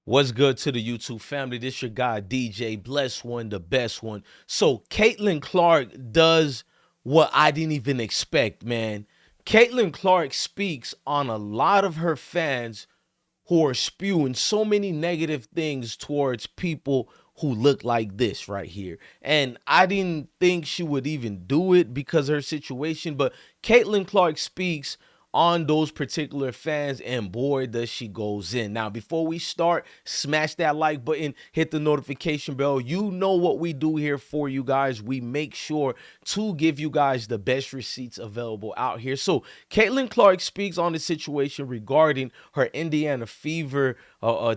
What's good to the YouTube family? This your guy DJ, bless one, the best one. So Caitlin Clark does what I didn't even expect, man. Caitlin Clark speaks on a lot of her fans who are spewing so many negative things towards people who look like this right here. And I didn't think she would even do it because of her situation, but Caitlin Clark speaks on those particular fans, and boy does she goes in. Now before we start, smash that like button, hit the notification bell. You know what we do here for you guys. We make sure to give you guys the best receipts available out here. So Caitlin Clark speaks on the situation regarding her Indiana Fever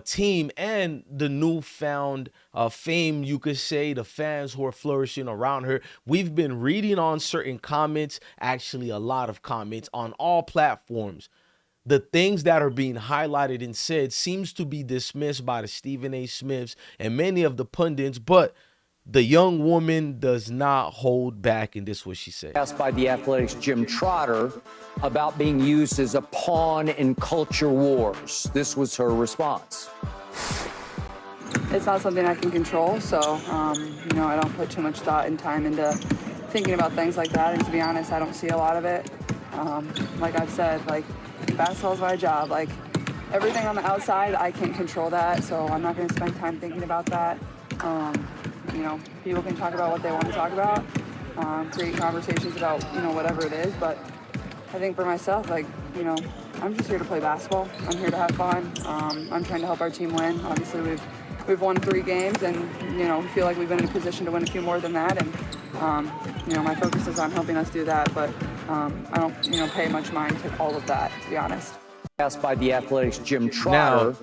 team and the newfound fame, you could say, the fans who are flourishing around her. We've been reading on certain comments, actually a lot of comments on all platforms. The things that are being highlighted and said seems to be dismissed by the Stephen A. Smiths and many of the pundits, but the young woman does not hold back, and this is what she said. Asked by the Athletics' Jim Trotter about being used as a pawn in culture wars. This was her response. It's not something I can control, so I don't put too much thought and time into thinking about things like that. And to be honest, I don't see a lot of it. Like I've said, basketball's my job. Everything on the outside, I can't control that, so I'm not going to spend time thinking about that. People can talk about what they want to talk about, create conversations about whatever it is. But I think for myself, I'm just here to play basketball. I'm here to have fun. I'm trying to help our team win. Obviously, we've won 3 games, and we feel like we've been in a position to win a few more than that. And my focus is on helping us do that. But I don't pay much mind to all of that, to be honest. Asked by the Athletics' Jim Trotter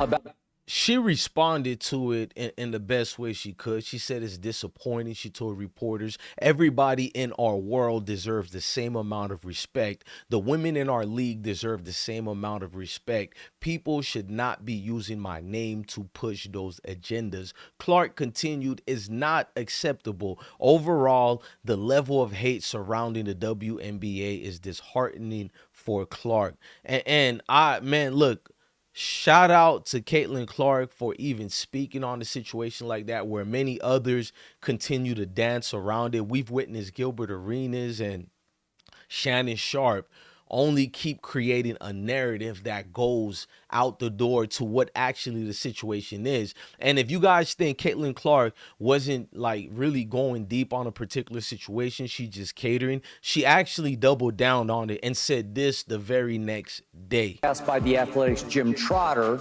about. She responded to it in the best way she could. She said it's disappointing. She told reporters, everybody in our world deserves the same amount of respect. The women in our league deserve the same amount of respect. People should not be using my name to push those agendas. Clark continued, is not acceptable. Overall, the level of hate surrounding the WNBA is disheartening for Clark. Man, look, shout out to Caitlin Clark for even speaking on the situation like that, where many others continue to dance around it. We've witnessed Gilbert Arenas and Shannon Sharp only keep creating a narrative that goes out the door to what actually the situation is. And if you guys think Caitlin Clark wasn't really going deep on a particular situation, she just catering, she actually doubled down on it and said this the very next day. Asked by the Athletics' Jim Trotter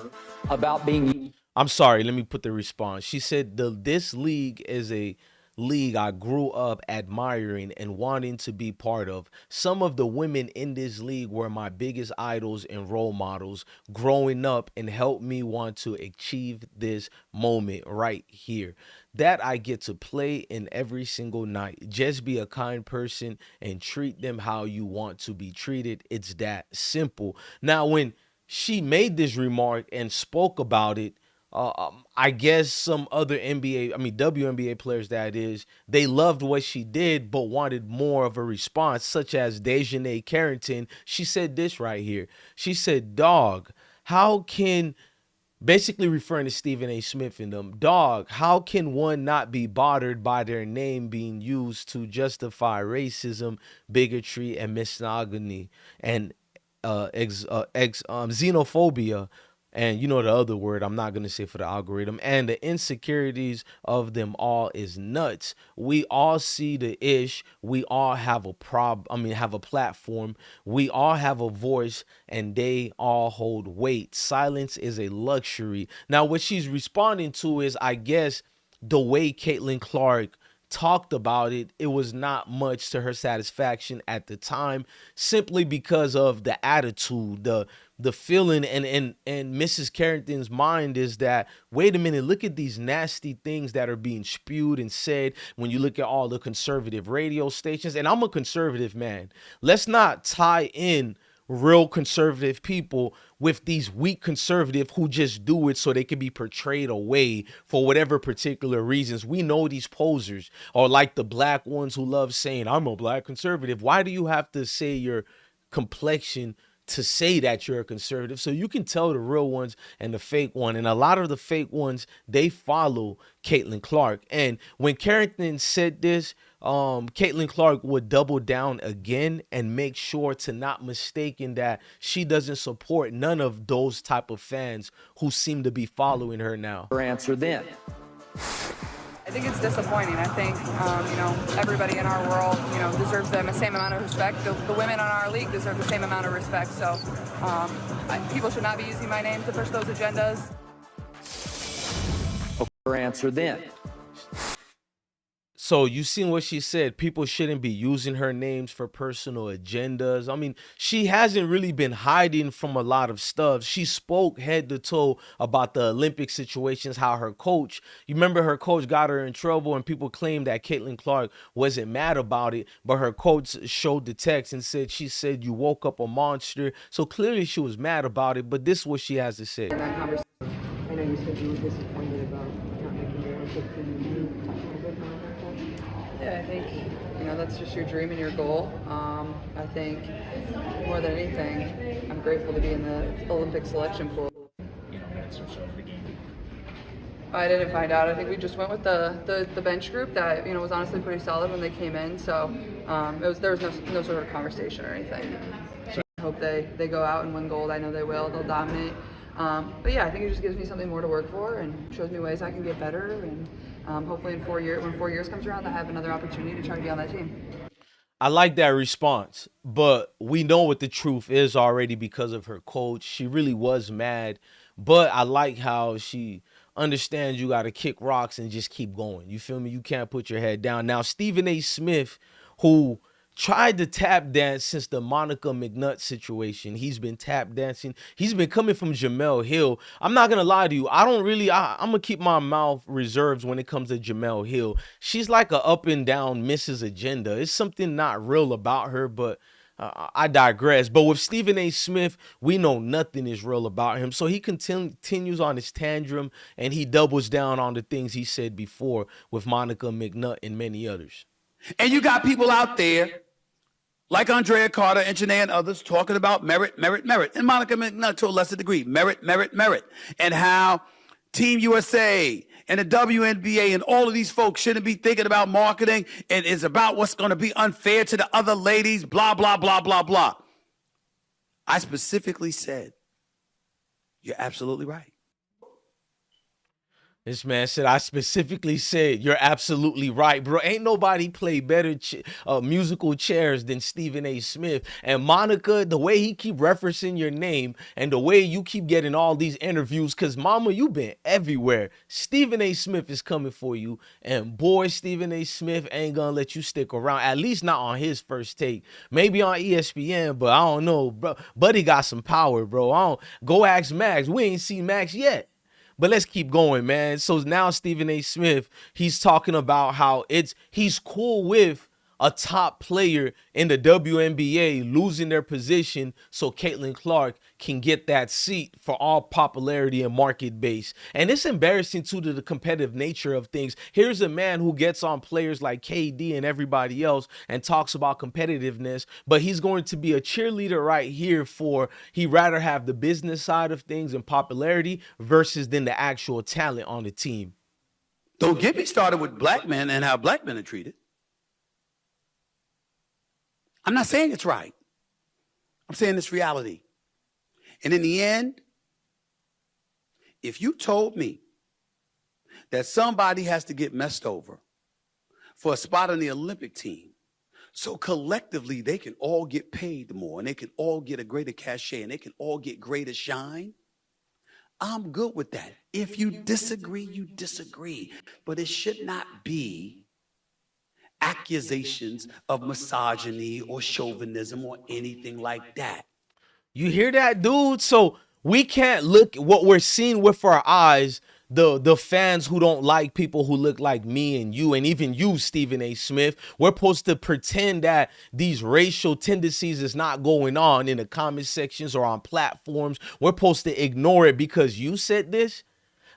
about being. I'm sorry, let me put the response. She said this league is a league I grew up admiring and wanting to be part of. Some of the women in this league were my biggest idols and role models growing up and helped me want to achieve this moment right here that I get to play in every single night. Just be a kind person and treat them how you want to be treated. It's that simple. Now, when she made this remark and spoke about it, I guess some other WNBA players, that is, they loved what she did, but wanted more of a response, such as Dejanay Carrington. She said this right here. She said, dog, how can, basically referring to Stephen A. Smith and them, dog, how can one not be bothered by their name being used to justify racism, bigotry, and misogyny, and xenophobia? And you know the other word I'm not going to say for the algorithm, and the insecurities of them all is nuts. We all see the ish. We all have a have a platform. We all have a voice, and they all hold weight. Silence is a luxury. Now, what she's responding to is, I guess, the way Caitlin Clark talked about it, it was not much to her satisfaction at the time, simply because of the attitude, the feeling, and Mrs. Carrington's mind is that, wait a minute, look at these nasty things that are being spewed and said. When you look at all the conservative radio stations, and I'm a conservative man, let's not tie in real conservative people with these weak conservative who just do it so they can be portrayed away for whatever particular reasons. We know these posers are like the black ones who love saying, I'm a black conservative. Why do you have to say your complexion to say that you're a conservative. So you can tell the real ones and the fake one. And a lot of the fake ones, they follow Caitlin Clark. And when Carrington said this, Caitlin Clark would double down again and make sure to not mistaken that she doesn't support none of those type of fans who seem to be following her now. Her answer then. I think it's disappointing. I think, everybody in our world, deserves the same amount of respect. The women on our league deserve the same amount of respect. So people should not be using my name to push those agendas. Her answer then. So you seen what she said. People shouldn't be using her names for personal agendas. I mean, she hasn't really been hiding from a lot of stuff. She spoke head to toe about the Olympic situations, how her coach, you remember her coach got her in trouble and people claimed that Caitlin Clark wasn't mad about it, but her coach showed the text and said, she said, you woke up a monster. So clearly she was mad about it, but this is what she has to say. I know you said you were disappointed about not making your Olympic team. Yeah, I think, that's just your dream and your goal. I think more than anything, I'm grateful to be in the Olympic selection pool. Minutes or so of the game. I didn't find out. I think we just went with the bench group that, was honestly pretty solid when they came in. So there was no sort of conversation or anything. So I hope they go out and win gold. I know they will. They'll dominate. But yeah, I think it just gives me something more to work for and shows me ways I can get better. And hopefully when 4 years comes around, I have another opportunity to try to be on that team. I like that response, but we know what the truth is already because of her coach. She really was mad, but I like how she understands you got to kick rocks and just keep going. You feel me? You can't put your head down. Now, Stephen A. Smith, who tried to tap dance since the Monica McNutt situation. He's been tap dancing. He's been coming from Jamel Hill. I'm not going to lie to you. I'm going to keep my mouth reserved when it comes to Jamel Hill. She's like a up and down Mrs. Agenda. It's something not real about her, but I digress. But with Stephen A. Smith, we know nothing is real about him. So he continues on his tantrum and he doubles down on the things he said before with Monica McNutt and many others. And you got people out there like Andrea Carter and Janae and others talking about merit, merit, merit. And Monica McNutt to a lesser degree, merit, merit, merit. And how Team USA and the WNBA and all of these folks shouldn't be thinking about marketing and it's about what's going to be unfair to the other ladies, blah, blah, blah, blah, blah. I specifically said, you're absolutely right. This man said, I specifically said, you're absolutely right, bro. Ain't nobody play better musical chairs than Stephen A. Smith. And Monica, the way he keep referencing your name and the way you keep getting all these interviews, because mama, you been everywhere. Stephen A. Smith is coming for you. And boy, Stephen A. Smith ain't gonna let you stick around, at least not on his first take. Maybe on ESPN, but I don't know, bro. Buddy got some power, bro. Go ask Max. We ain't seen Max yet. But let's keep going, man. So now Stephen A. Smith, he's talking about how he's cool with a top player in the WNBA losing their position so Caitlin Clark can get that seat for all popularity and market base. And it's embarrassing too to the competitive nature of things. Here's a man who gets on players like KD and everybody else and talks about competitiveness, but he's going to be a cheerleader right here for he'd rather have the business side of things and popularity versus than the actual talent on the team. Don't get me started with black men and how black men are treated. I'm not saying it's right. I'm saying it's reality. And in the end, if you told me that somebody has to get messed over for a spot on the Olympic team, so collectively they can all get paid more and they can all get a greater cachet and they can all get greater shine, I'm good with that. If you disagree, you disagree. But it should not be accusations of misogyny or chauvinism or anything like that. You hear that, dude? So we can't look at what we're seeing with our eyes, the fans who don't like people who look like me and you, and even you, Stephen A. Smith. We're supposed to pretend that these racial tendencies is not going on in the comment sections or on platforms. We're supposed to ignore it because you said this.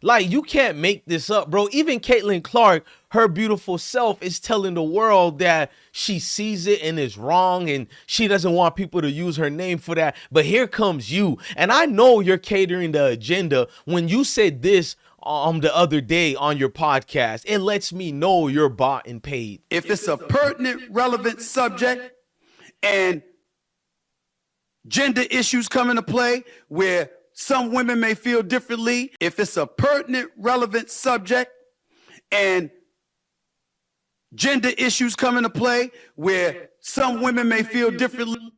Like, you can't make this up, bro. Even Caitlin Clark, her beautiful self, is telling the world that she sees it and is wrong, and she doesn't want people to use her name for that. But here comes you. And I know you're catering the agenda. When you said this the other day on your podcast, it lets me know you're bought and paid. If it's a pertinent, relevant subject and gender issues come into play where some women may feel differently, if it's a pertinent, relevant subject and gender issues come into play where some women may feel differently.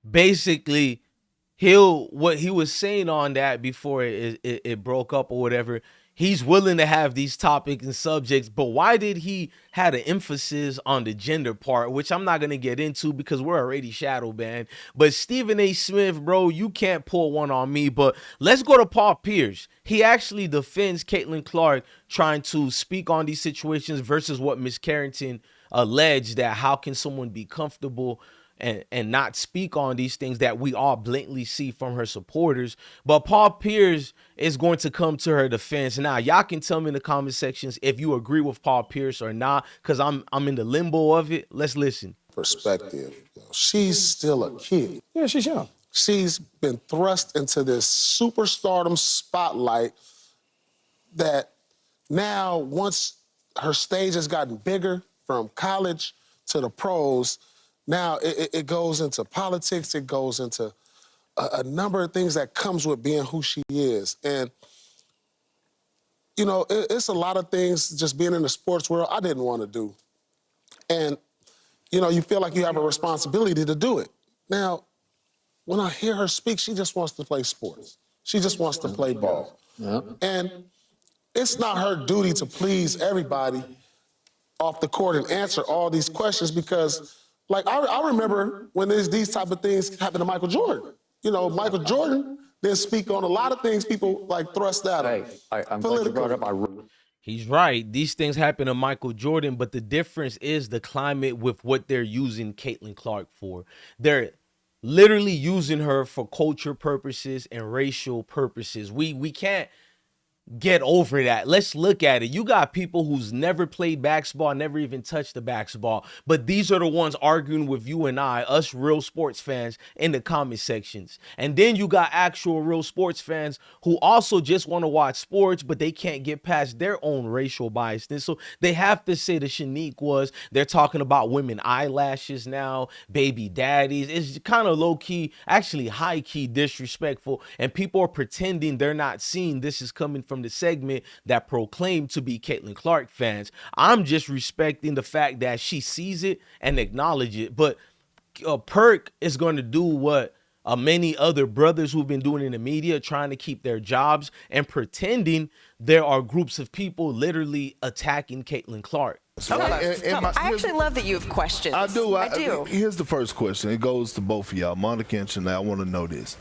Basically, what he was saying on that before it broke up or whatever, he's willing to have these topics and subjects, but why did he had an emphasis on the gender part, which I'm not gonna get into because we're already shadow banned. But Stephen A. Smith, bro, you can't pull one on me. But let's go to Paul Pierce. He actually defends Caitlin Clark trying to speak on these situations versus what Miss Carrington alleged, that how can someone be comfortable and not speak on these things that we all blatantly see from her supporters. But Paul Pierce is going to come to her defense. Now, y'all can tell me in the comment sections if you agree with Paul Pierce or not, because I'm in the limbo of it. Let's listen. Perspective. She's still a kid. Yeah, she's young. She's been thrust into this superstardom spotlight that now, once her stage has gotten bigger from college to the pros, now it goes into politics, it goes into a number of things that comes with being who she is. And, you know, it's a lot of things just being in the sports world I didn't want to do. And, you know, you feel like you have a responsibility to do it. Now, when I hear her speak, she just wants to play sports. She just wants to play ball. And it's not her duty to please everybody off the court and answer all these questions because, like, I remember when these type of things happened to Michael Jordan. You know, Michael Jordan didn't speak on a lot of things people, like, thrust at him. I'm glad you brought up. He's right. These things happen to Michael Jordan, but the difference is the climate with what they're using Caitlin Clark for. They're literally using her for culture purposes and racial purposes. We can't get over that. Let's look at it. You got people who's never played basketball, never even touched the basketball, but these are the ones arguing with you and I, us real sports fans, in the comment sections. And then you got actual real sports fans who also just want to watch sports, but they can't get past their own racial bias. And so they have to say the Shanique was, they're talking about women eyelashes now, baby daddies. It's kind of low key, actually high key disrespectful. And people are pretending they're not seeing this is coming from the segment that proclaim to be Caitlin Clark fans. I'm just respecting the fact that she sees it and acknowledge it. But Perk is going to do what many other brothers who've been doing in the media, trying to keep their jobs and pretending there are groups of people literally attacking Caitlin Clark. I actually love that you have questions. I do. I do. Here's the first question. It goes to both of y'all, Monica and Shanae. I want to know this.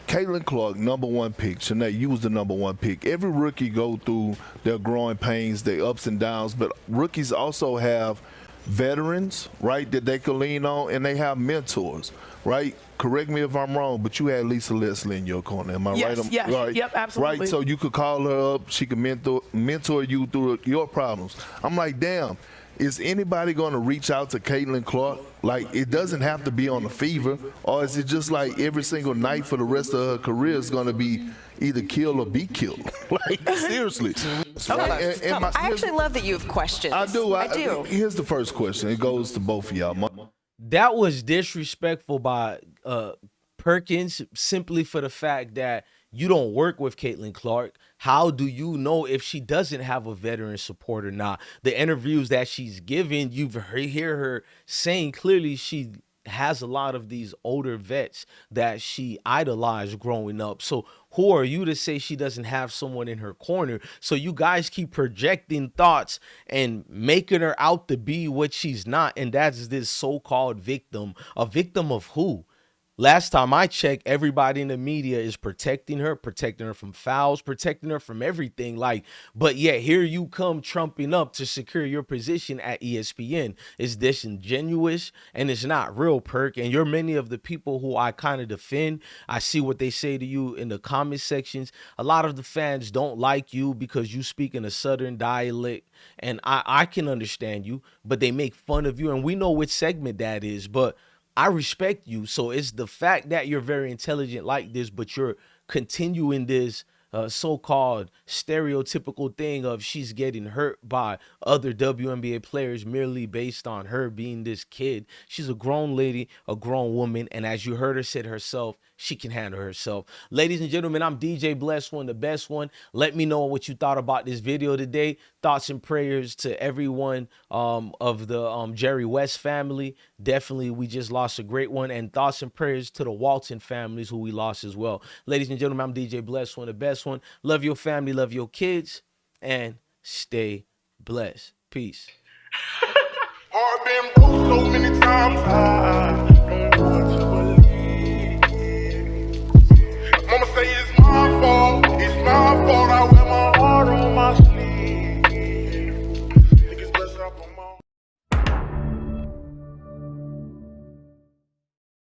Caitlin Clark, number one pick. Shanae, you was the number one pick. Every rookie go through their growing pains, their ups and downs, but rookies also have veterans, right, that they can lean on, and they have mentors, right? Correct me if I'm wrong, but you had Lisa Leslie in your corner. Am I right? Yes, right? Yep, absolutely. Right, so you could call her up. She could mentor you through your problems. I'm like, damn. Is anybody going to reach out to Caitlin Clark? Like, it doesn't have to be on the Fever, or is it just like every single night for the rest of her career is going to be either kill or be killed? Like, seriously. I actually love that you have questions. I do. I do. Here's the first question. It goes to both of y'all. That was disrespectful by Perkins, simply for the fact that you don't work with Caitlin Clark. How do you know if she doesn't have a veteran support or not? The interviews that she's given, you hear her saying clearly she has a lot of these older vets that she idolized growing up. So who are you to say she doesn't have someone in her corner? So you guys keep projecting thoughts and making her out to be what she's not. And that's this so-called victim. A victim of who? Last time I checked, everybody in the media is protecting her from fouls, protecting her from everything. Like, but yet here you come trumping up to secure your position at ESPN. It's disingenuous and it's not real, Perk. And you're many of the people who I kind of defend. I see what they say to you in the comment sections. A lot of the fans don't like you because you speak in a Southern dialect. And I can understand you, but they make fun of you. And we know which segment that is. But I respect you. So it's the fact that you're very intelligent like this, but you're continuing this so-called stereotypical thing of she's getting hurt by other WNBA players merely based on her being this kid. She's a grown lady, a grown woman, and as you heard her said herself, she can handle herself. Ladies and gentlemen, I'm DJ Bless One, the best one. Let me know what you thought about this video today. Thoughts and prayers to everyone of the Jerry West family. Definitely, we just lost a great one. And thoughts and prayers to the Walton families who we lost as well. Ladies and gentlemen, I'm DJ Bless One, the best one. Love your family, love your kids, and stay blessed. Peace. I've been broke so many times.